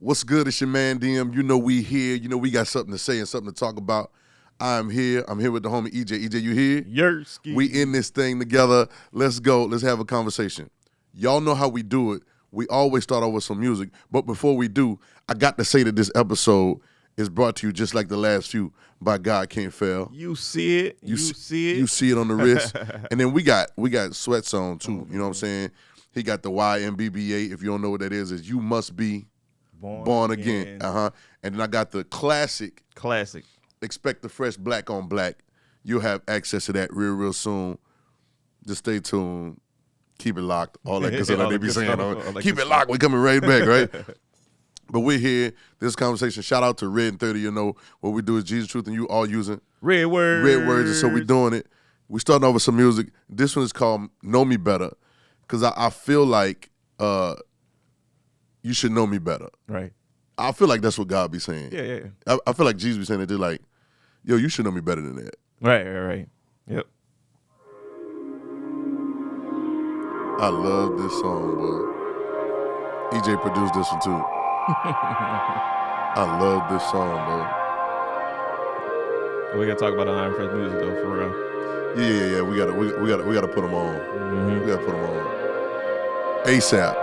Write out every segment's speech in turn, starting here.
What's good? It's your man DM. You know we here. You know we got something to say and something to talk about. I'm here. I'm here with the homie EJ. EJ, you here? Yerski. We in this thing together. Let's go. Let's have a conversation. Y'all know how we do it. We always start off with some music. But before we do, I got to say that this episode is brought to you just like the last few by God Can't Fail. You see it. You see it. You see it on the wrist. And then we got sweats on too. You know what I'm saying? He got the YMBBA. If you don't know what that is you must be born again. And then I got the classic. Expect the fresh black on black. You'll have access to that real soon. Just stay tuned. Keep it locked. All that good stuff that they be saying. Keep it locked. We coming right back, right? But we're here. This conversation. Shout out to Red and 30. You know what we do is Jesus, Truth, and You all using red words. And so we doing it. We starting off with some music. This one is called Know Me Better. Because I feel like you should know me better. Right. I feel like that's what God be saying. Yeah. I feel like Jesus be saying it. They're like, yo, you should know me better than that. Right. Yep. I love this song, boy. EJ produced this one too. I love this song, bro. We gotta talk about the Iron Fresh music though, for real. Yeah. We gotta put them on. Mm-hmm. We gotta put them on. ASAP.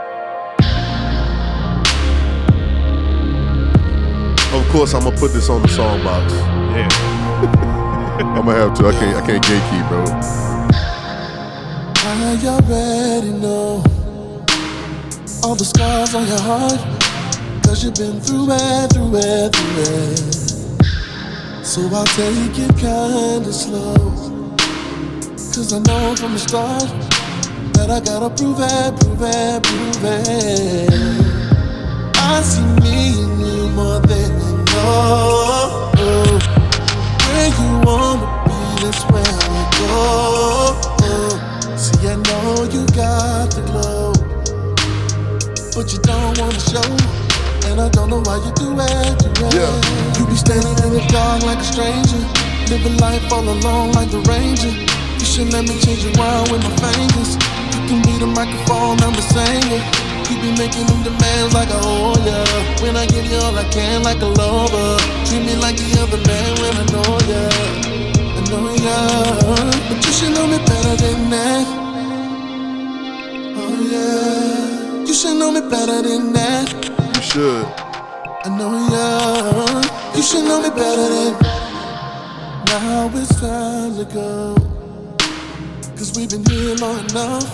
Of course, I'm gonna put this on the song box. Yeah. I'm gonna have to. I can't gatekeep, bro. I already know all the scars on your heart, 'cause you've been through it. So I'll take it kinda slow, 'cause I know from the start that I gotta prove it. I see me in you more than you know. Where you wanna be, that's where we go. See, I know you got the glow, but you don't wanna show, and I don't know why you do it. Yeah. You be standing in the dark like a stranger, living life all alone like the ranger. You should let me change your world with my fingers. You can be the microphone, I'm the singer. You be making them demands like I owe ya. When I give you all I can like a lover, treat me like the other man when I know ya. But you should know me better than that. Oh yeah, you should know me better than that. You should. I know ya. You should know me better than. Now it's time to go, 'cause we've been here long enough.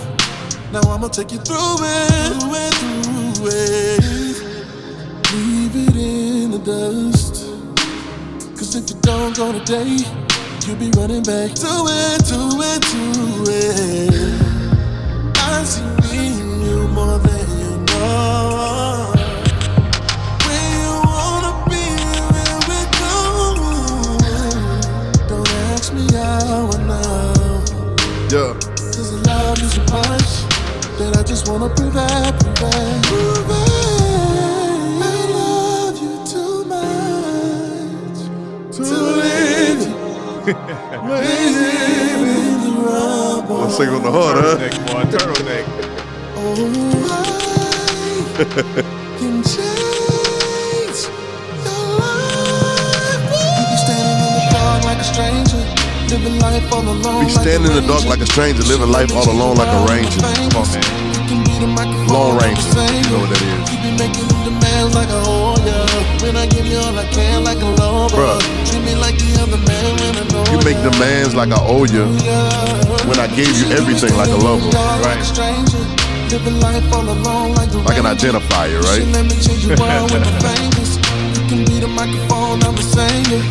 Now I'ma take you through it. Leave it in the dust, 'cause if you don't go today, you'll be running back to it. I see me in you more than you know. Where you wanna be, where we go. Don't ask me how I know. Yeah. 'Cause I love you so much that I just wanna prove it. I love you too much to leave you. Let's sing on the heart, huh? Turtleneck. Oh, I can change your life. You be standing in the dark like a stranger, living life all alone. Be standing in the dark like a stranger, living life all alone like a ranger. Come on, man. Lone Ranger. You know what that is. You be making them demands like a oh yeah. When I give you all I can like a lover. Bruh. Treat me like the other man when I know You make demands like I owe you when I gave you everything like a lover. Right. Living life all alone like the Like an identifier, right? Let me change your world with my fingers. You can be the microphone, I'm the singer.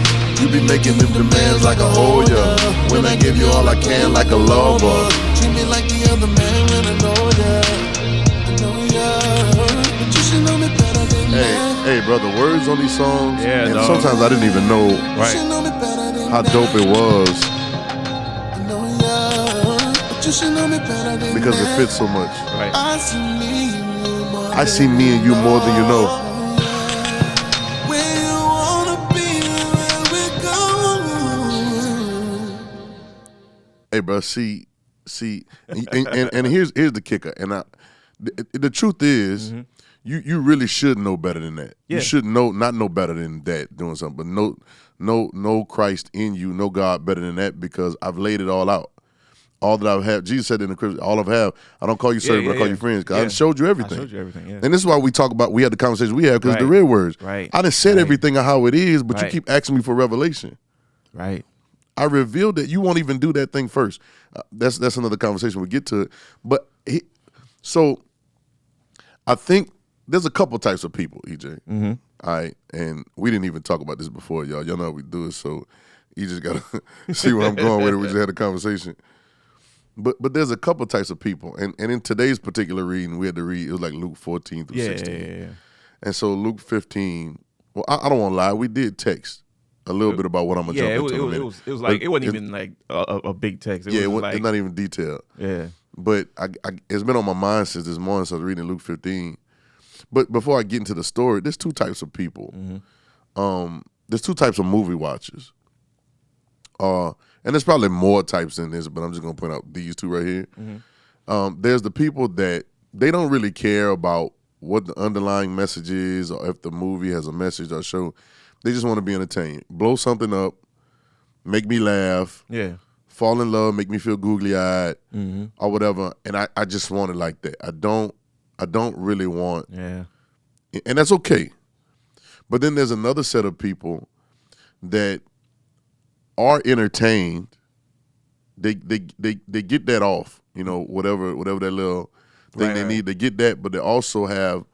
You be making them demands like I owe you when I give you all I can like a lover. Treat me like the other man when I know ya. But you should know me better than that. Hey, brother, words on these songs, Yeah, and dog. sometimes I didn't even know You should know me better than how dope it was I know ya. But you should know me better than because it that. fits so much. Right. I see me in you more I see me in you more than you know. Where you wanna be, where we go. Hey, bro, see, and here's the kicker. And the truth is, you really should know better than that. Yeah. You should not know better than that doing something, but know Christ in you, know God better than that, because I've laid it all out. All that I have, Jesus said in the scripture, all I've have, I don't call you servant, but I call you friends, because I showed you everything. I showed you everything, yeah. And this is why we had the conversation we had, because the red words. Right. I done said everything of how it is, but you keep asking me for revelation. Right. I revealed that. You won't even do that thing first. That's another conversation. We'll get to it. But so I think there's a couple types of people, EJ. Mm-hmm. All right. And we didn't even talk about this before, y'all. Y'all know how we do it, so you just got to see where I'm going with it. We just had a conversation. But there's a couple types of people. And in today's particular reading, we had to read, it was like Luke 14 through 16. Yeah. And so Luke 15, well, I don't want to lie. We did text a little bit about what I'm going to jump into in a minute. It was like, it wasn't even like a big text. It's not even detailed. Yeah. But it's been on my mind since this morning, so I was reading Luke 15. But before I get into the story, there's two types of people. Mm-hmm. There's two types of movie watchers. And there's probably more types than this, but I'm just going to point out these two right here. Mm-hmm. There's the people that they don't really care about what the underlying message is, or if the movie has a message or show. They just want to be entertained. Blow something up, make me laugh, fall in love, make me feel googly-eyed, or whatever. And I just want it like that. I don't really want, and that's okay. But then there's another set of people that are entertained. They get that off, whatever that little thing they need to get that, but they also have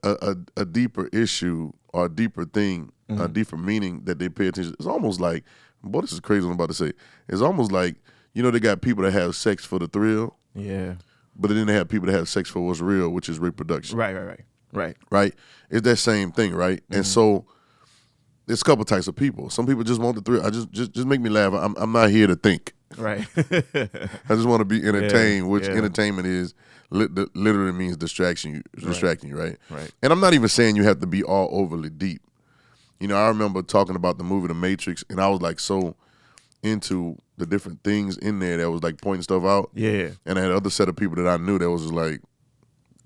a deeper issue or a deeper thing, a deeper meaning that they pay attention. It's almost like, boy, this is crazy what I'm about to say. It's almost like, they got people that have sex for the thrill. Yeah. But then they have people that have sex for what's real, which is reproduction. Right. It's that same thing, right? Mm-hmm. And so there's a couple types of people. Some people just want the thrill. I just make me laugh. I'm not here to think. Right. I just want to be entertained, which entertainment is literally means distracting you, right? Right. And I'm not even saying you have to be all overly deep. I remember talking about the movie The Matrix, and I was like so into the different things in there that was like pointing stuff out. Yeah. And I had other set of people that I knew that was just like,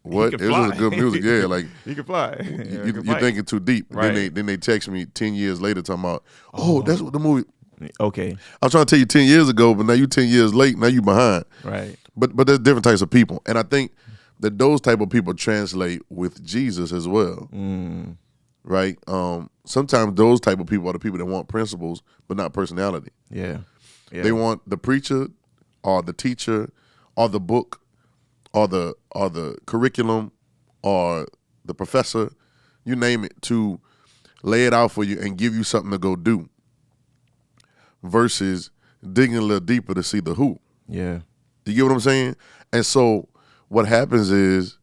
what? It fly. was just good music. Yeah, like you can fly. You're thinking too deep. Right. Then they text me 10 years later talking about, that's what the movie. Okay. I was trying to tell you 10 years ago, but now you 10 years late. Now you behind. Right. But there's different types of people, and I think that those type of people translate with Jesus as well. Right. Sometimes those type of people are the people that want principles but not personality. Yeah. They want the preacher or the teacher or the book or the curriculum or the professor, you name it, to lay it out for you and give you something to go do, versus digging a little deeper to see the who. Yeah. You get what I'm saying? And so what happens is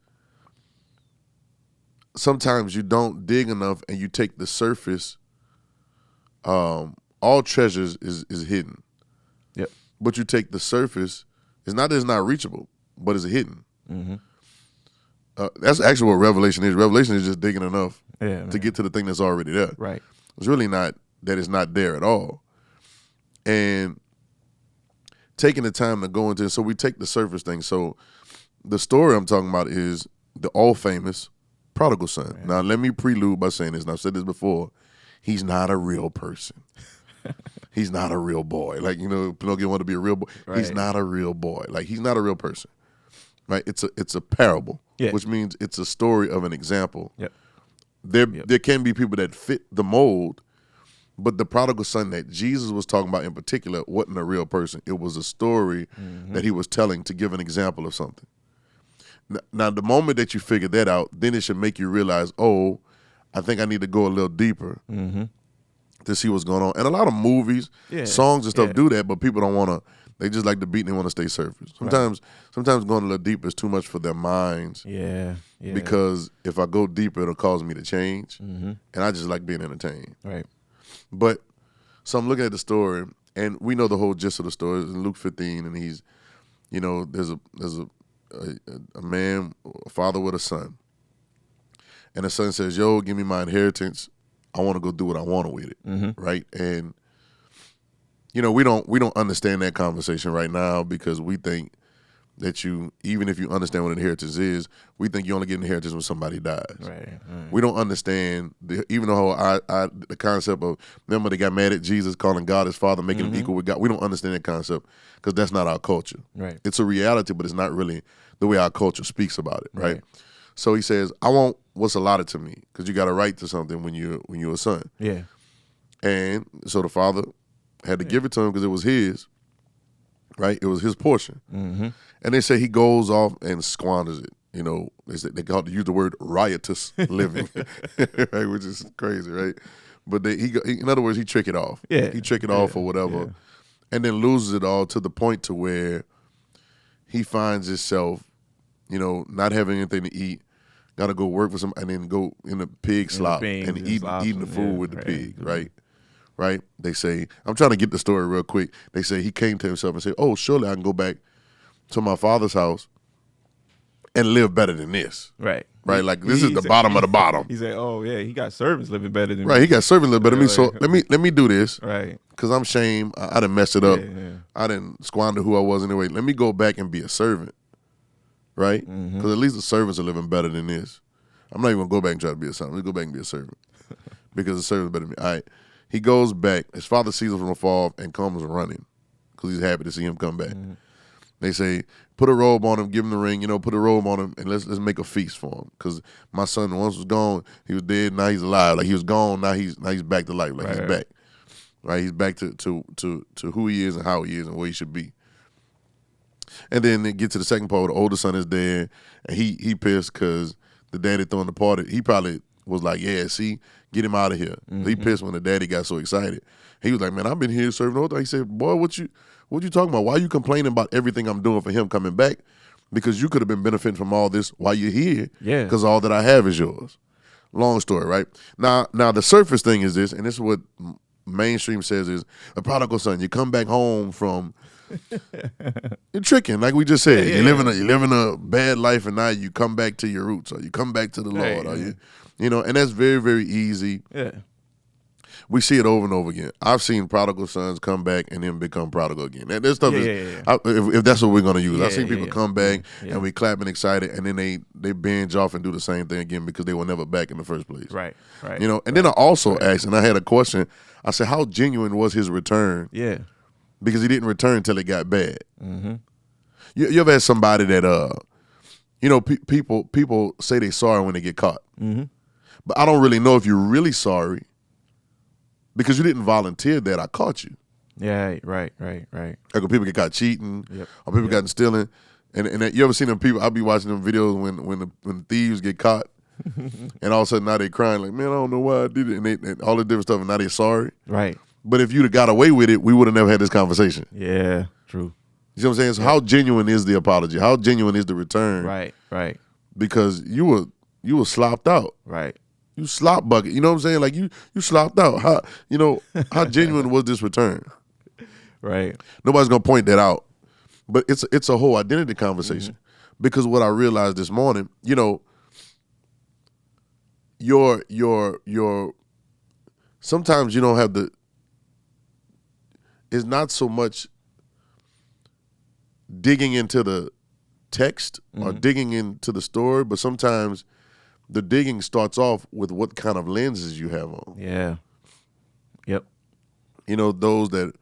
sometimes you don't dig enough and you take the surface. All treasures is hidden. Yep. But you take the surface, it's not that it's not reachable, but it's hidden. Mm-hmm. That's actually what revelation is. Revelation is just digging enough to get to the thing that's already there. Right. It's really not that it's not there at all. And taking the time to go into it, so we take the surface thing. So the story I'm talking about is the all famous prodigal son. Right. Now let me prelude by saying this, and I've said this before, he's not a real person. He's not a real boy. Like, Pinocchio wanted to be a real boy. Right. He's not a real boy. Like, he's not a real person. Right? It's a parable, which means it's a story of an example. Yep. There can be people that fit the mold, but the prodigal son that Jesus was talking about in particular wasn't a real person. It was a story that he was telling to give an example of something. Now, the moment that you figure that out, then it should make you realize, I think I need to go a little deeper to see what's going on. And a lot of movies, songs and stuff do that, but people don't want to. They just like the beat and they want to stay surface. Sometimes going a little deeper is too much for their minds. Yeah. Because if I go deeper, it'll cause me to change. And I just like being entertained. Right. But so I'm looking at the story, and we know the whole gist of the story. It's in Luke 15, and he's, there's a man, a father with a son, and the son says, "Yo, give me my inheritance. I want to go do what I want with it." Right? And we don't understand that conversation right now because we think that you, even if you understand what inheritance is, we think you only get inheritance when somebody dies. Right. We don't understand, even though the concept of, remember they got mad at Jesus calling God his father, making him equal with God. We don't understand that concept because that's not our culture. Right. It's a reality, but it's not really the way our culture speaks about it, right? So he says, I want what's allotted to me, because you got a right to something when you're a son. Yeah. And so the father had to give it to him because it was his, right? It was his portion. And they say he goes off and squanders it. You know, they use the word riotous living, right? Which is crazy, right? But in other words, he trick it off. Yeah. He trick it off or whatever, and then loses it all to the point to where he finds himself, you know, not having anything to eat, got to go work for some, and then go in the pig slop and eating the food with the pig, right? Right? They say, I'm trying to get the story real quick. They say he came to himself and said, oh, surely I can go back to my father's house and live better than this. Right. Right? Like, this is the bottom of the bottom. He said, oh, yeah, he got servants living better than me. Right, he got servants living better than me, so let me do this. Right. Because I'm ashamed. I done messed it up. Yeah. I didn't squander who I was anyway. Let me go back and be a servant. Right? Because at least the servants are living better than this. I'm not even going to go back and try to be a son. Let me go back and be a servant. Because the servant's better than me. All right. He goes back. His father sees him from afar and comes running because he's happy to see him come back. They say, put a robe on him, give him the ring, you know, put a robe on him, and let's make a feast for him. Because my son once was gone, he was dead, now he's alive. Like, he was gone, now he's back to life. Like, he's back. Right? He's back to who he is and how he is and where he should be. And then they get to the second part where the older son is there, and he pissed because the daddy throwing the party. He probably was like, yeah, see, get him out of here. He pissed when the daddy got so excited. He was like, man, I've been here serving the whole time. He said, boy, what you talking about? Why are you complaining about everything I'm doing for him coming back? Because you could have been benefiting from all this while you're here. Yeah. Because all that I have is yours. Long story, right? Now the surface thing is this, and this is what mainstream says is, a prodigal son, you come back home from, you're tricking, like we just said. You're living a bad life, and now you come back to your roots, or you come back to the Lord, or you know, and that's very, very easy. Yeah. We see it over and over again. I've seen prodigal sons come back and then become prodigal again. That stuff is, if that's what we're going to use. I've seen people come back and we clap and excited, and then they binge off and do the same thing again because they were never back in the first place. Right. You know, and then I also asked, and I had a question. I said, how genuine was his return? Yeah. Because he didn't return until it got bad. You ever had somebody that, you know, people say they're sorry when they get caught. But I don't really know if you're really sorry because you didn't volunteer that I caught you. Yeah, right. Like when people get caught cheating, or people got stealing, and you ever seen them people? I'll be watching them videos when the thieves get caught, and all of a sudden now they crying like, man, I don't know why I did it, and all the different stuff, and now they're sorry. Right. But if you'd have got away with it, we would have never had this conversation. Yeah, true. You know what I'm saying? So how genuine is the apology? How genuine is the return? Right. Because you were slopped out. Right. You slop bucket. You know what I'm saying? Like you slopped out. How genuine was this return? Right. Nobody's gonna point that out. But it's a whole identity conversation. Because what I realized this morning, you know, your sometimes you don't have it's not so much digging into the text or digging into the story, but sometimes the digging starts off with what kind of lenses you have on. Yeah. Yep. You know, those that,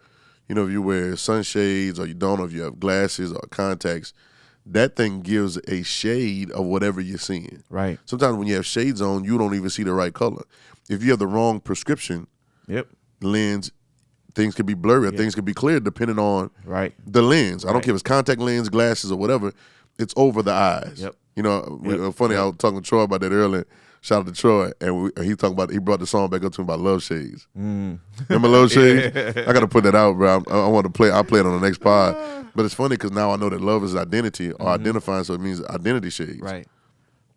you know, if you wear sunshades or you don't, or if you have glasses or contacts, that thing gives a shade of whatever you're seeing. Right. Sometimes when you have shades on, you don't even see the right color. If you have the wrong prescription lens, things can be blurry or things can be clear depending on the lens. I don't care if it's contact lens, glasses, or whatever. It's over the eyes. Yep. You know, funny, I was talking to Troy about that earlier. Shout out to Troy. And he brought the song back up to me about Love Shades. Remember Love Shades? I got to put that out, bro. I want to play. I'll play it on the next pod. But it's funny because now I know that love is identity or identifying, so it means identity shades.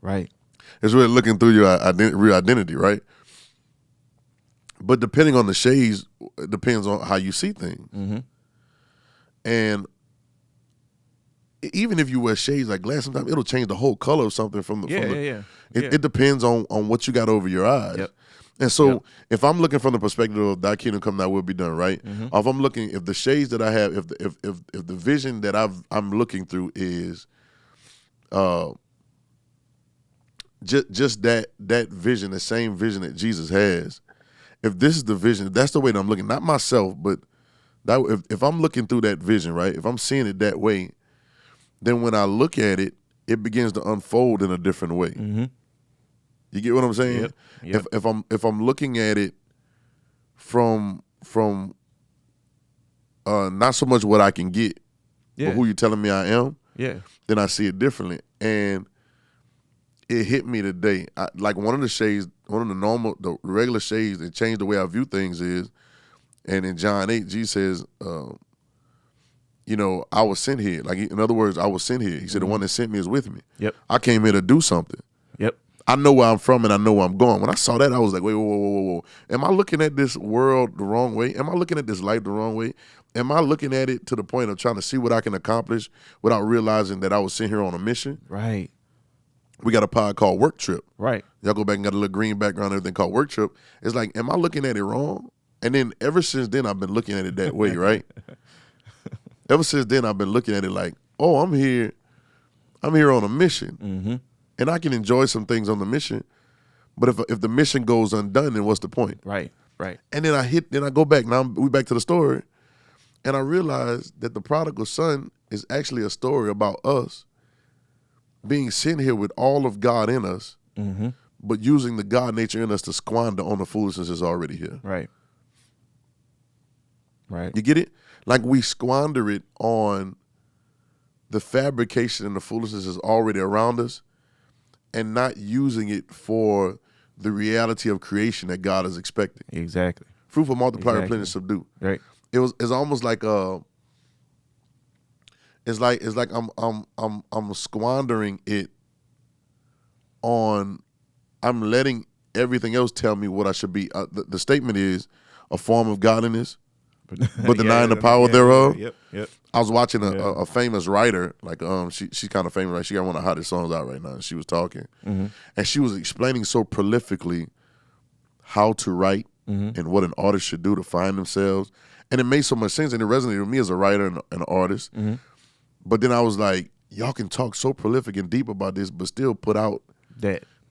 Right. It's really looking through your real identity, right? But depending on the shades, it depends on how you see things. And even if you wear shades like glass, sometimes it'll change the whole color of something from the. It depends on what you got over your eyes. And so if I'm looking from the perspective of thy kingdom come, thy will be done, right? Or if I'm looking, if the shades that I have, if the vision that I'm looking through is just that vision, the same vision that Jesus has, if this is the vision, that's the way that I'm looking, not myself, but that if I'm looking through that vision, right? If I'm seeing it that way, then when I look at it, it begins to unfold in a different way. You get what I'm saying? Yep. If I'm looking at it from not so much what I can get, but who you telling me I am, then I see it differently. And it hit me today. Like one of the regular shades that changed the way I view things is, and in John 8, Jesus says, I was sent here. Like, in other words, I was sent here. He said, the one that sent me is with me. Yep. I came here to do something. Yep. I know where I'm from and I know where I'm going. When I saw that, I was like, wait, whoa. Am I looking at this world the wrong way? Am I looking at this life the wrong way? Am I looking at it to the point of trying to see what I can accomplish without realizing that I was sent here on a mission? Right. We got a pod called Work Trip. Right. Y'all go back and got a little green background and everything called Work Trip. It's like, am I looking at it wrong? And then ever since then, I've been looking at it that way, right? Ever since then, I've been looking at it like, oh, I'm here on a mission. And I can enjoy some things on the mission. But if the mission goes undone, then what's the point? Right. And then I go back. Now we back to the story. And I realized that the prodigal son is actually a story about us being sent here with all of God in us, but using the God nature in us to squander on the foolishness that's already here. Right. You get it? Like we squander it on the fabrication and the foolishness that's already around us and not using it for the reality of creation that God is expecting. Exactly. Fruitful, multiply, replenish, subdue. Right. It's almost like it's like I'm squandering it on, I'm letting everything else tell me what I should be. The statement is a form of godliness, but denying the power thereof. Yep. I was watching a famous writer, like she's kind of famous, right? She got one of the hottest songs out right now. And she was talking, and she was explaining so prolifically how to write and what an artist should do to find themselves, and it made so much sense, and it resonated with me as a writer and an artist. But then I was like, y'all can talk so prolific and deep about this, but still put out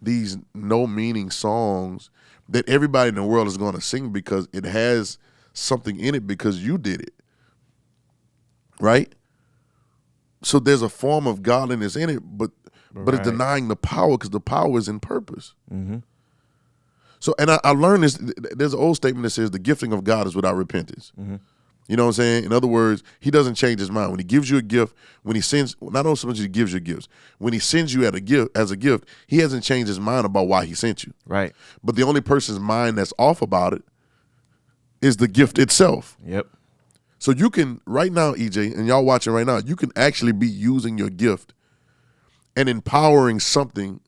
these no meaning songs that everybody in the world is going to sing because it has something in it because you did it. Right? So there's a form of godliness in it, but it's denying the power because the power is in purpose. So, and I learned this, there's an old statement that says the gifting of God is without repentance. You know what I'm saying? In other words, he doesn't change his mind. When he gives you a gift, when he sends, not only so much he gives you gifts, when he sends you as a gift, he hasn't changed his mind about why he sent you. Right. But the only person's mind that's off about it is the gift itself. Yep. So you can, right now, EJ, and y'all watching right now, you can actually be using your gift and empowering something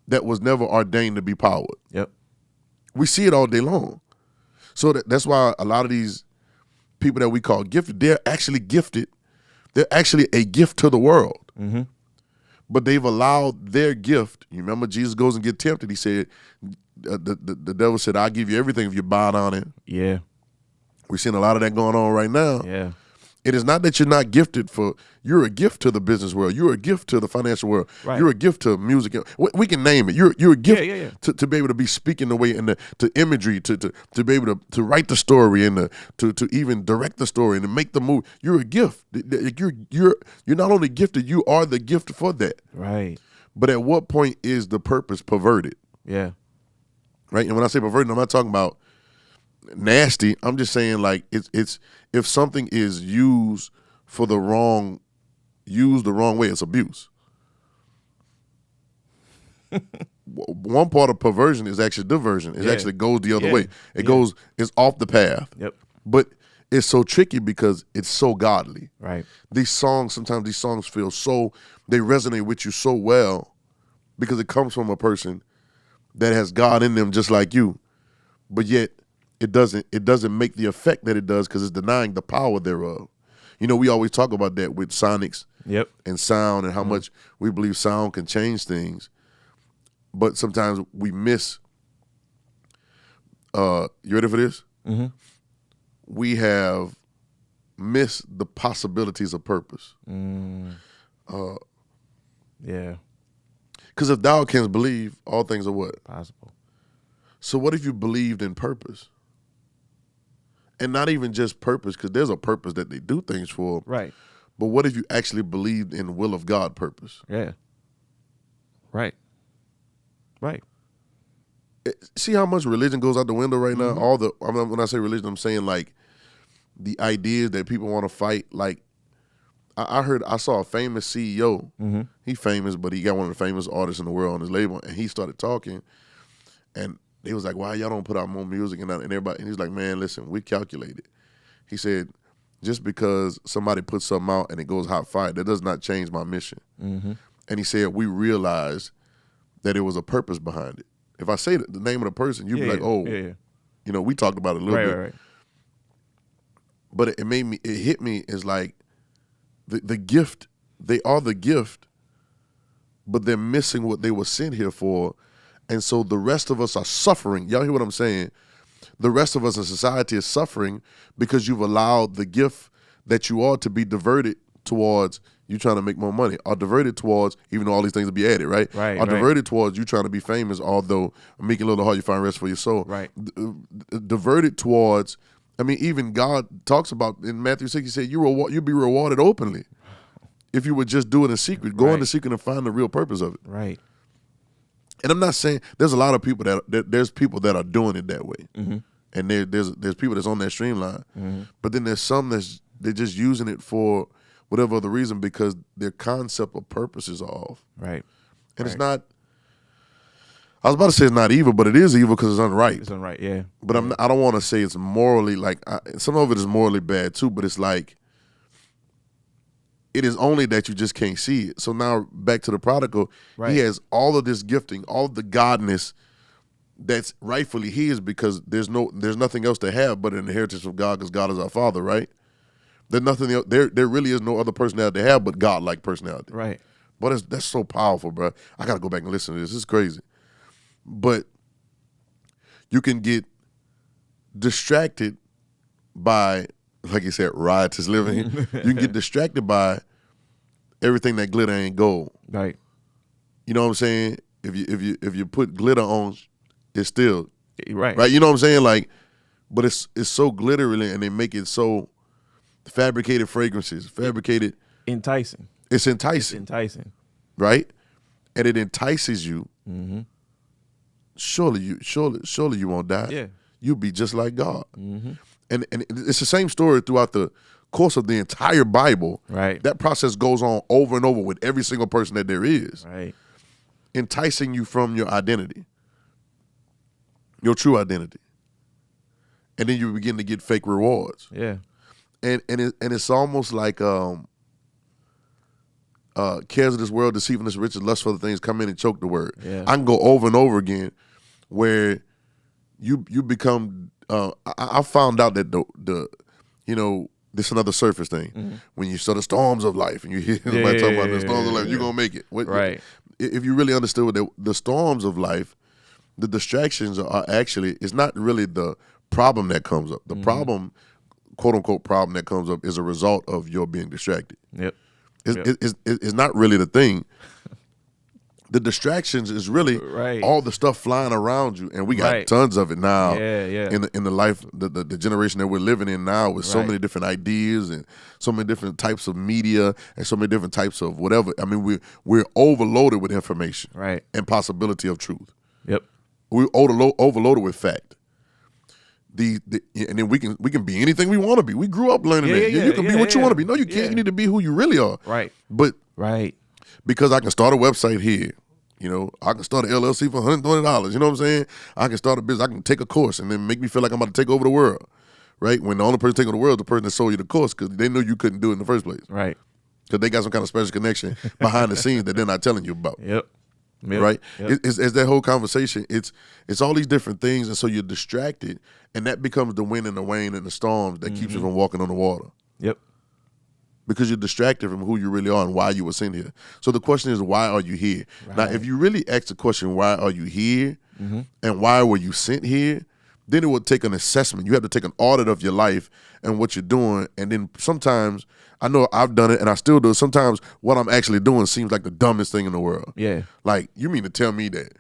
that was never ordained to be powered. Yep. We see it all day long. So that's why a lot of these people that we call gifted, they're actually gifted. They're actually a gift to the world. But they've allowed their gift. You remember Jesus goes and get tempted. He said, the devil said, I'll give you everything if you bow down in. Yeah. We're seeing a lot of that going on right now. Yeah. It is not that you're not gifted you're a gift to the business world. You're a gift to the financial world. Right. You're a gift to music. We can name it. You're a gift to be able to be speaking the way and to imagery, to be able to write the story and to even direct the story and to make the movie. You're a gift. You're not only gifted, you are the gift for that. Right. But at what point is the purpose perverted? Yeah. Right? And when I say perverted, I'm not talking about nasty. I'm just saying like it's if something is used the wrong way, it's abuse. One part of perversion is actually diversion. It actually goes the other way. It's off the path. Yep. But it's so tricky because it's so godly. Right. Sometimes these songs feel they resonate with you so well because it comes from a person that has God in them just like you. But yet it doesn't make the effect that it does because it's denying the power thereof. You know, we always talk about that with sonics and sound and how much we believe sound can change things. But sometimes we miss You ready for this? Mm-hmm. We have missed the possibilities of purpose. Yeah. Because if thou canst believe, all things are what? Possible. So what if you believed in purpose? And not even just purpose, because there's a purpose that they do things for. Right. But what if you actually believed in the will of God purpose? Yeah. Right. Right. See how much religion goes out the window right now? When I say religion, I'm saying like the ideas that people want to fight. Like I saw a famous CEO. Mm-hmm. He famous, but he got one of the famous artists in the world on his label, and he started talking, and they was like, "Why y'all don't put out more music?" And everybody, and he's like, "Man, listen, we calculated." He said, "Just because somebody puts something out and it goes hot fire, that does not change my mission." Mm-hmm. And he said, "We realized that there was a purpose behind it." If I say the name of the person, you'd be like, "Oh, you know, we talked about it a little bit." Right. But it hit me as like the gift. They are the gift, but they're missing what they were sent here for. And so the rest of us are suffering. Y'all hear what I'm saying? The rest of us in society is suffering because you've allowed the gift that you are to be diverted towards you trying to make more money, or diverted towards, even though all these things will be added, right? Right. Or diverted towards you trying to be famous, although making it a little hard, you find rest for your soul. Right. Diverted towards, I mean, even God talks about in Matthew 6, he said, you'll be rewarded openly if you would just do it in secret. Go into secret and find the real purpose of it. Right. And I'm not saying there's a lot of people there's people that are doing it that way, and there's people that's on that streamline, but then there's some they're just using it for whatever other reason because their concept of purpose is off. Right. And it's not. I was about to say it's not evil, but it is evil because it's unright. It's unright, yeah. But I don't want to say it's morally some of it is morally bad too. But it's like it is only that you just can't see it. So now back to the prodigal, he has all of this gifting, all of the godness that's rightfully his because there's nothing else to have but an inheritance of God because God is our Father, right? There's nothing else, there really is no other personality to have but God-like personality. Right. But that's so powerful, bro. I got to go back and listen to this. This is crazy. But you can get distracted by, like you said, riotous living. You can get distracted by everything that glitter ain't gold. Right. You know what I'm saying? If you put glitter on, it's still right. You know what I'm saying? Like, but it's so glittery and they make it so fabricated fragrances, fabricated. Enticing. It's enticing. It's enticing. Right? And it entices you. Mm-hmm. Surely you won't die. Yeah. You'll be just like God. Mm-hmm. And it's the same story throughout the course of the entire Bible. Right. That process goes on over and over with every single person that there is. Right. Enticing you from your identity. Your true identity. And then you begin to get fake rewards. Yeah. And it's almost like cares of this world, deceiving this riches, lust for the things come in and choke the word. Yeah. I can go over and over again where you become I found out that the this is another surface thing. Mm-hmm. When you saw the storms of life and you hear somebody talking about the storms of life, you're gonna make it. Right. If you really understood the storms of life, the distractions are actually, it's not really the problem that comes up. The problem, quote unquote problem that comes up is a result of your being distracted. Yep. It's not really the thing. The distractions is really all the stuff flying around you, and we got tons of it now. Yeah. In the life, the generation that we're living in now, with so many different ideas and so many different types of media and so many different types of whatever. I mean, we're overloaded with information, and possibility of truth. Yep. We're overloaded with fact. And then we can be anything we want to be. We grew up learning that. You can be what you want to be. No, you can't. You need to be who you really are. Right. But because I can start a website here, I can start an LLC for $120. You know what I'm saying? I can start a business. I can take a course and then make me feel like I'm about to take over the world. Right? When the only person taking over the world is the person that sold you the course because they knew you couldn't do it in the first place. Right. Because they got some kind of special connection behind the scenes that they're not telling you about. Yep. Right? Yep. It's that whole conversation. It's all these different things, and so you're distracted, and that becomes the wind and the wane and the storms that keeps you from walking on the water. Yep. Because you're distracted from who you really are and why you were sent here. So the question is, why are you here? Now, if you really ask the question, why are you here, and why were you sent here, then it would take an assessment. You have to take an audit of your life and what you're doing. And then sometimes, I know I've done it and I still do it. Sometimes what I'm actually doing seems like the dumbest thing in the world. Yeah. Like, you mean to tell me that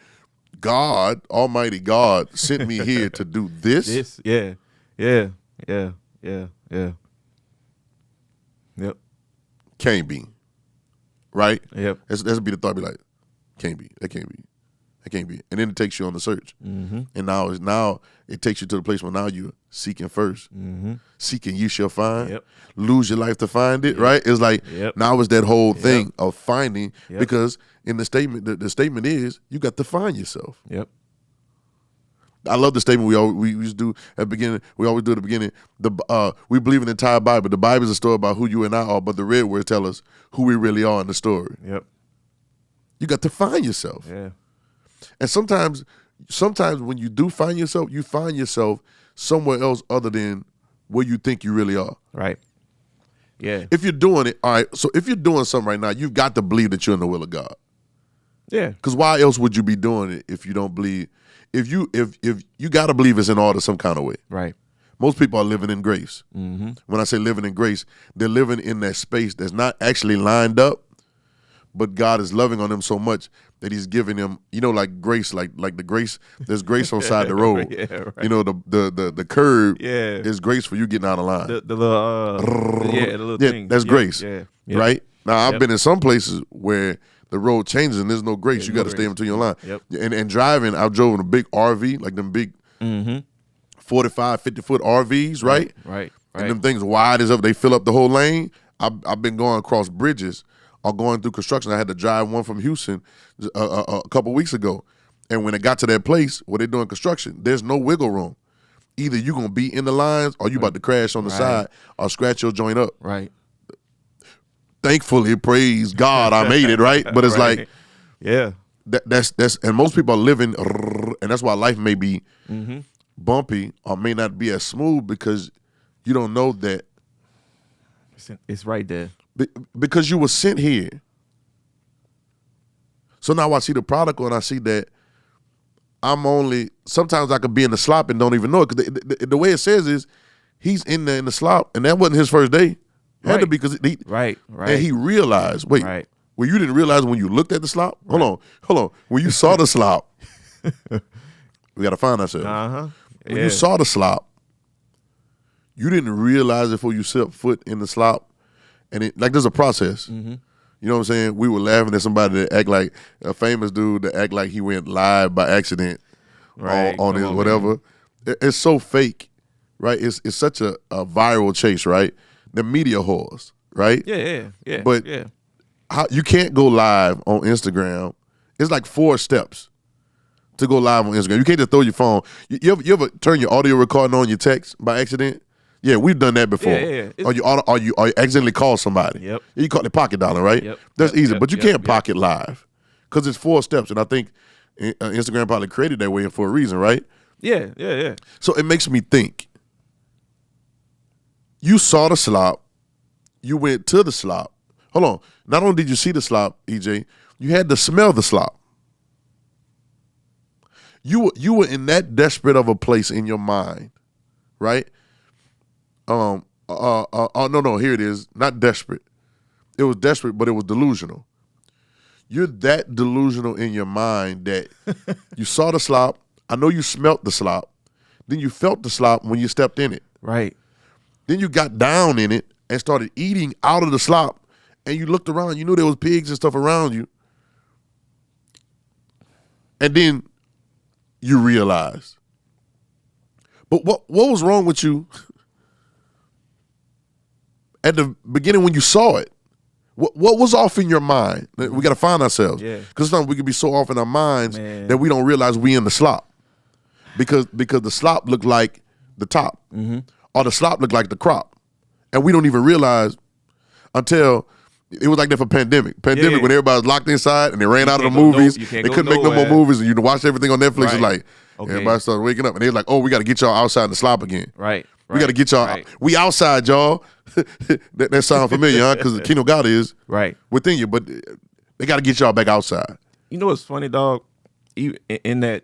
God, Almighty God, sent me here to do this? Yeah. Yep. Can't be. Right? Yep. That's be the thought. Be like, can't be. That can't be. That can't be. And then it takes you on the search. Mm-hmm. And now it takes you to the place where now you're seeking first. Mm-hmm. Seeking you shall find. Yep. Lose your life to find it, right? It's like now it's that whole thing of finding because in the statement, the statement is you got to find yourself. Yep. I love the statement we used to do at the beginning. We always do at the beginning. We believe in the entire Bible. The Bible is a story about who you and I are, but the red words tell us who we really are in the story. Yep. You got to find yourself. Yeah. And sometimes when you do find yourself somewhere else other than where you think you really are. Right. Yeah. If you're doing it, all right, so if you're doing something right now, you've got to believe that you're in the will of God. Yeah. Because why else would you be doing it if you don't believe? If you got to believe it's in order some kind of way. Right. Most people are living in grace. Mm-hmm. When I say living in grace, they're living in that space that's not actually lined up, but God is loving on them so much that he's giving them, like grace, like the grace, there's grace on side the road. Yeah, right. The curb Yeah. is grace for you getting out of line. The little thing. That's grace. Yeah. Right? Now, I've been in some places where the road changes and there's no grace. You got to stay until your line. Yep. And driving, I've driven a big RV, like them big 45, 50-foot RVs, right? Right. And them things wide as up, they fill up the whole lane. I've been going across bridges or going through construction. I had to drive one from Houston a couple weeks ago. And when it got to that place where they're doing construction, there's no wiggle room. Either you're going to be in the lines or you about to crash on the side or scratch your joint up. Right. Thankfully, praise God, I made it, right? But it's like, yeah, that's and most people are living, and that's why life may be bumpy or may not be as smooth because you don't know that it's right there. Because you were sent here. So now I see the prodigal and I see that sometimes I could be in the slop and don't even know it. Because the way it says is he's in the slop, and that wasn't his first day. It had to be because right. And he realized, well, you didn't realize when you looked at the slop? Right. Hold on. When you saw the slop, we got to find ourselves. Uh-huh. When you saw the slop, you didn't realize it before you set foot in the slop. And there's a process. Mm-hmm. You know what I'm saying? We were laughing at somebody that act like a famous dude that act like he went live by accident on his whatever. It's so fake, right? It's such a viral chase, right? The media whores, right? Yeah. But how you can't go live on Instagram. It's like 4 steps to go live on Instagram. You can't just throw your phone. You ever turn your audio recording on your text by accident? Yeah, we've done that before. Yeah. Or you accidentally call somebody. Yep. You call it pocket dialing, right? Yep. That's easy, but you can't Yep. pocket live because it's 4 steps, and I think Instagram probably created that way for a reason, right? Yeah. So it makes me think. You saw the slop. You went to the slop. Hold on. Not only did you see the slop, EJ, you had to smell the slop. You were in that desperate of a place in your mind, right? No, here it is. Not desperate. It was desperate, but it was delusional. You're that delusional in your mind that you saw the slop. I know you smelt the slop. Then you felt the slop when you stepped in it. Right. Then you got down in it and started eating out of the slop, and you looked around. You knew there was pigs and stuff around you. And then you realized. But what was wrong with you at the beginning when you saw it? What was off in your mind? We got to find ourselves. Yeah. Because sometimes we can be so off in our minds that we don't realize we in the slop. Because the slop looked like the top. Mm-hmm. Or the slop looked like the crop. And we don't even realize until it was like that for pandemic. When everybody was locked inside and they ran out of the movies. They couldn't make no more movies and you watch everything on Netflix. It's like, everybody started waking up and they was like, oh, we got to get y'all outside in the slop again. Right. We got to get y'all. Right. We outside, y'all. that sound familiar, huh? Because the kingdom of God is within you. But they got to get y'all back outside. You know what's funny, dog? In that,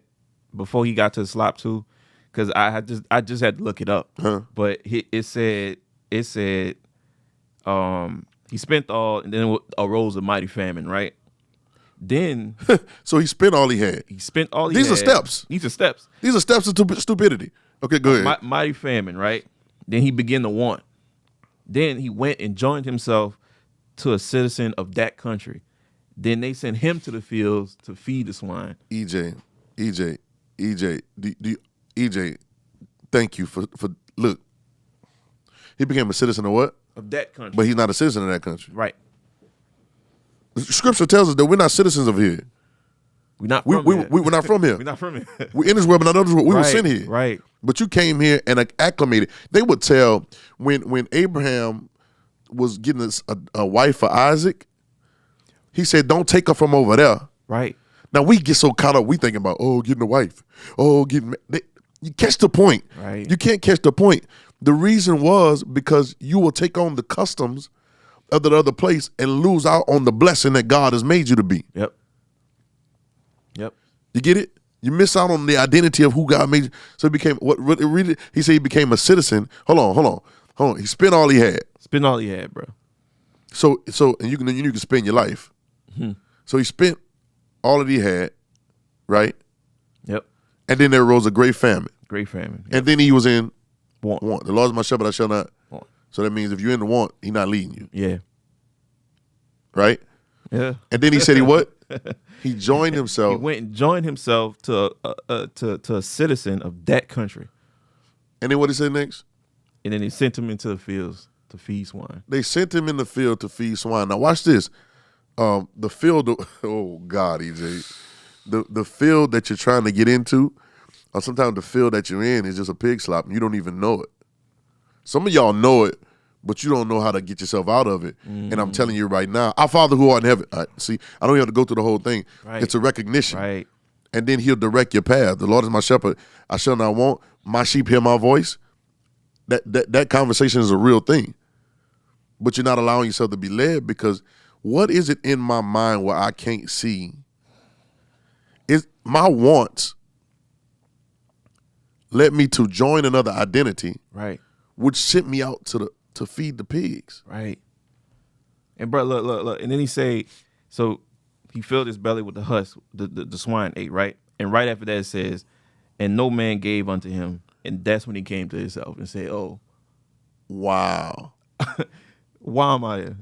before he got to the slop too, because I just had to look it up. Huh? But it said he spent all, and then arose a mighty famine, right? Then So he spent all he had. he spent all he These are had. steps. These are steps. These are steps to stupidity. Okay, go ahead. Mighty famine, right? Then he began to want. Then he went and joined himself to a citizen of that country. Then they sent him to the fields to feed the swine. EJ, thank you for look. He became a citizen of what? Of that country. But he's not a citizen of that country. Right. The scripture tells us that we're not citizens of here. We're not We from here. we're not from here. We're not from here. We're in this world, but not of this world. We were Right, sent here. right. But you came here and acclimated. They would tell when Abraham was getting a wife for Isaac, he said, don't take her from over there. Right. Now we get so caught up, we thinking about, getting a wife. You catch the point. Right. You can't catch the point. The reason was because you will take on the customs of that other place and lose out on the blessing that God has made you to be. Yep. You get it? You miss out on the identity of who God made you. So he became he said he became a citizen. Hold on. He spent all he had. Spend all he had, bro. So and you can spend your life. So he spent all that he had, right? Yep. And then there arose a great famine. Great famine. Yep. And then he was in Want. The Lord is my shepherd, I shall not Want. So that means if you're in the want, he's not leading you. Yeah. Right? Yeah. And then he said he what? He joined himself. He went and joined himself to a citizen of that country. And then what he said next? And then he sent him into the fields to feed swine. They sent him in the field to feed swine. Now watch this. The field, oh God, EJ. The field that you're trying to get into, or sometimes the field that you're in is just a pig slop and you don't even know it. Some of y'all know it, but you don't know how to get yourself out of it. And I'm telling you right now, our Father who art in heaven, see, I don't even have to go through the whole thing. Right. It's a recognition. Right. And then he'll direct your path. The Lord is my shepherd, I shall not want. My sheep hear my voice. That conversation is a real thing. But you're not allowing yourself to be led because what is it in my mind where I can't see? Is my wants led me to join another identity, Right. which sent me out to feed the pigs. Right. And bro, look. And then he said, so he filled his belly with the husk, the swine ate, right? And right after that it says, and no man gave unto him. And that's when he came to himself and said, oh, Wow. why am I here?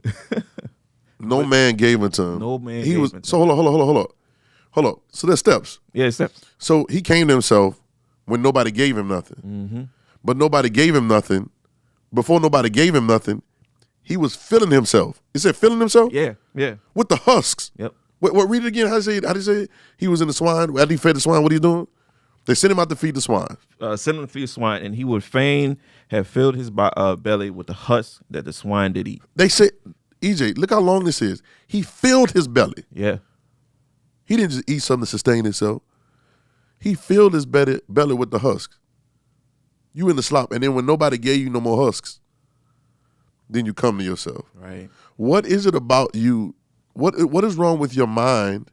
No man gave it to him. No man He gave was it to so hold up. So there's steps. Yeah, steps. So he came to himself when nobody gave him nothing. Mm-hmm. But nobody gave him nothing. Before nobody gave him nothing, he was filling himself. He said filling himself? Yeah, yeah. With the husks. Yep. What read it again? How do you say it? He was in the swine. After he fed the swine, what are you doing? They sent him out to feed the swine. Sent him to feed swine, and he would fain have filled his belly with the husk that the swine did eat. They said, EJ, look how long this is. He filled his belly. Yeah. He didn't just eat something to sustain himself. He filled his belly with the husks. You in the slop, and then when nobody gave you no more husks, then you come to yourself. Right. What is it about you? What is wrong with your mind?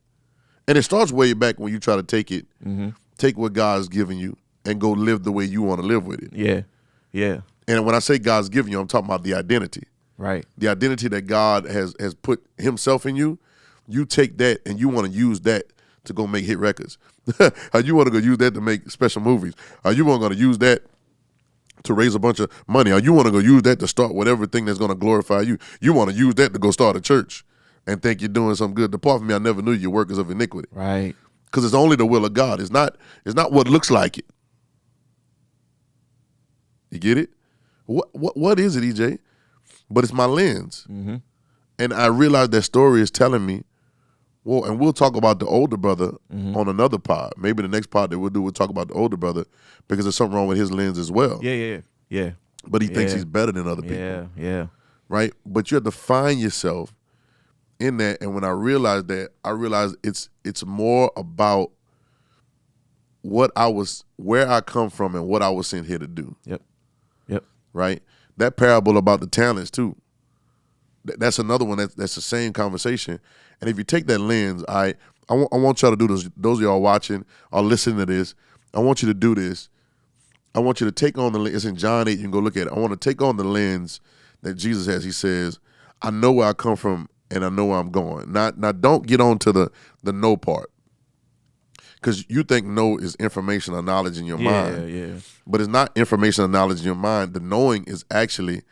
And it starts way back when you try to take it, take what God's given you, and go live the way you want to live with it. Yeah. Yeah. And when I say God's given you, I'm talking about the identity. Right. The identity that God has put himself in you. You take that and you want to use that to go make hit records. Or you want to go use that to make special movies. Or you want to use that to raise a bunch of money. Or you want to go use that to start whatever thing that's going to glorify you. You want to use that to go start a church and think you're doing something good. Depart from me, I never knew you, workers of iniquity. Right. Because it's only the will of God. It's not what looks like it. You get it? What is it, EJ? But it's my lens. Mm-hmm. And I realized that story is telling me, well, and we'll talk about the older brother on another pod. Maybe the next pod that we'll do, we'll talk about the older brother because there's something wrong with his lens as well. Yeah. But he thinks he's better than other people. Yeah. Right? But you have to find yourself in that. And when I realized that, I realized it's more about where I come from and what I was sent here to do. Yep. Right? That parable about the talents too. That's another one that's the same conversation. And if you take that lens, I want y'all to do this. Those of y'all watching or listening to this, I want you to do this. I want you to take on the lens. It's in John 8. You can go look at it. I want to take on the lens that Jesus has. He says, I know where I come from and I know where I'm going. Now don't get on to the no part. Because you think no is information or knowledge in your mind. Yeah. But it's not information or knowledge in your mind. The knowing is actually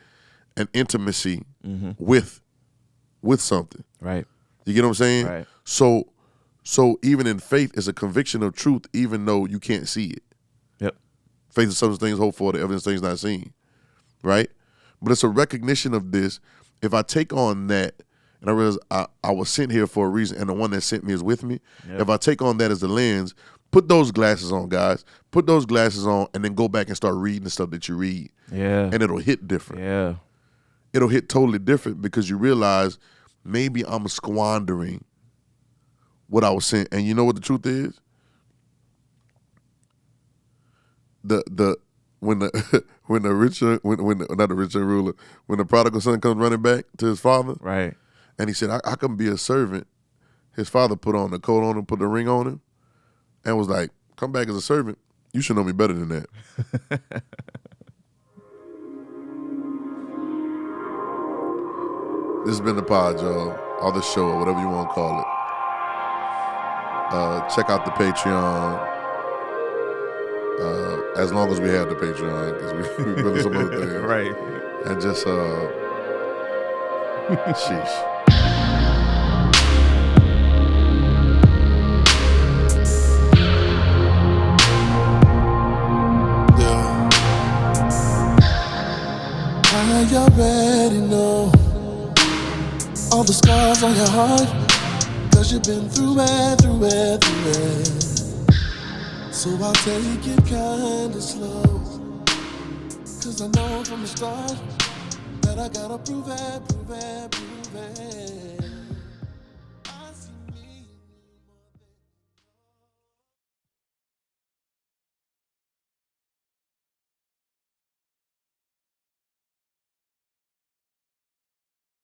an intimacy with something. Right. You get what I'm saying? Right. So even in faith, it's a conviction of truth, even though you can't see it. Yep. Faith is substance things hoped for, the evidence of things not seen. Right? But it's a recognition of this. If I take on that, and I realize I was sent here for a reason, and the one that sent me is with me. Yep. If I take on that as the lens, put those glasses on, guys. Put those glasses on, and then go back and start reading the stuff that you read. Yeah. And it'll hit different. Yeah. It'll hit totally different because you realize maybe I'm squandering what I was sent. And you know what the truth is? When the prodigal son comes running back to his father, right? And he said, I can be a servant. His father put on the coat on him, put the ring on him, and was like, come back as a servant. You should know me better than that. This has been the pod, y'all, or the show, or whatever you want to call it. Check out the Patreon. As long as we have the Patreon, because we building some other things. Right. And just, sheesh. I already know all the scars on your heart, 'cause you've been through it. So I'll take it kinda slow, 'cause I know from the start that I gotta prove it.